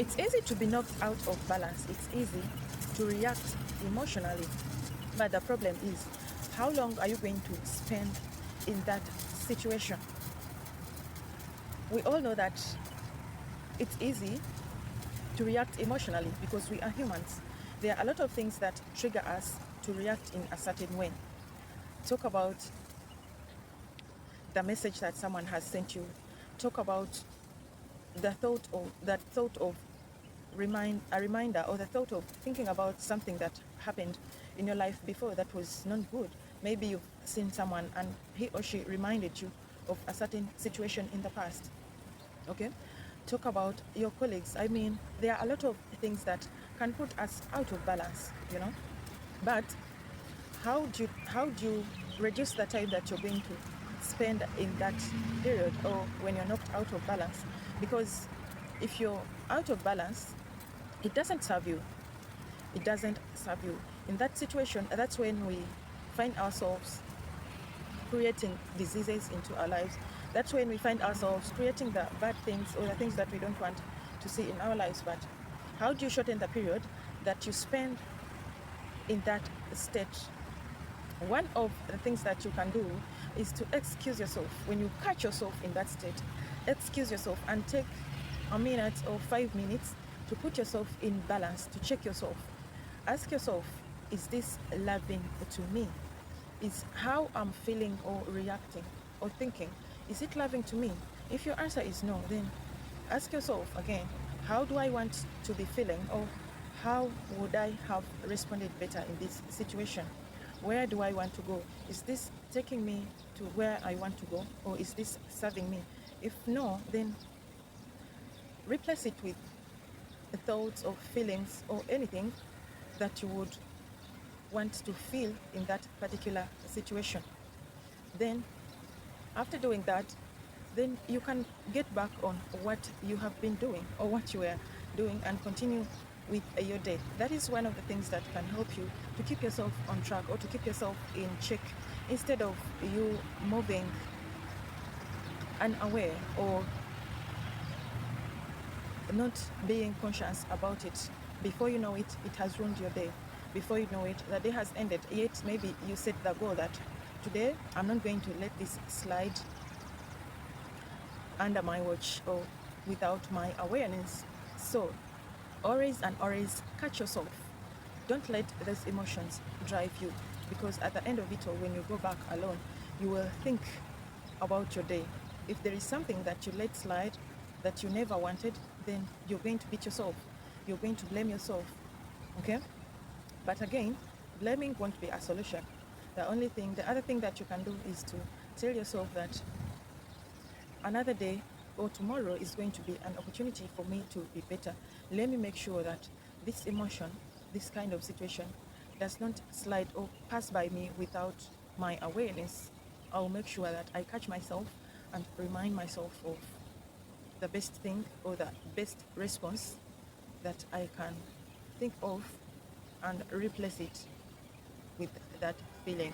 It's easy to be knocked out of balance. It's easy to react emotionally. But the problem is, how long are you going to spend in that situation? We all know that it's easy to react emotionally because we are humans. There are a lot of things that trigger us to react in a certain way. Talk about the message that someone has sent you. Talk about the thought of a reminder, or the thought of thinking about something that happened in your life before that was not good. Maybe you've seen someone and he or she reminded you of a certain situation in the past. Okay, talk about your colleagues. I mean, there are a lot of things that can put us out of balance. But how do you reduce the time that you're going to spend in that period, or when you're knocked out of balance? Because if you're out of balance, it doesn't serve you. It doesn't serve you. In that situation, that's when we find ourselves creating diseases into our lives. That's when we find ourselves creating the bad things, or the things that we don't want to see in our lives. But how do you shorten the period that you spend in that state? One of the things that you can do is to excuse yourself. When you catch yourself in that state, excuse yourself and take a minute or 5 minutes to put yourself in balance, to check yourself. Ask yourself, is this loving to me? Is how I'm feeling or reacting or thinking, is it loving to me? If your answer is no, then ask yourself again, how do I want to be feeling, or how would I have responded better in this situation? Where do I want to go? Is this taking me to where I want to go, or is this serving me? If no, then replace it with thoughts or feelings or anything that you would want to feel in that particular situation. Then, after doing that, then you can get back on what you have been doing or what you were doing and continue with your day. That is one of the things that can help you to keep yourself on track, or to keep yourself in check, instead of you moving unaware or not being conscious about it. Before you know it, it has ruined your day. Before you know it, the day has ended. Yet maybe you set the goal that today I'm not going to let this slide under my watch or without my awareness. So always and always catch yourself. Don't let those emotions drive you, because at the end of it all, when you go back alone, you will think about your day. If there is something that you let slide that you never wanted, then you're going to beat yourself. You're going to blame yourself. Okay? But again, blaming won't be a solution. The other thing that you can do is to tell yourself that another day or tomorrow is going to be an opportunity for me to be better. Let me make sure that this emotion, this kind of situation, does not slide or pass by me without my awareness. I'll make sure that I catch myself and remind myself of the best thing or the best response that I can think of, and replace it with that feeling.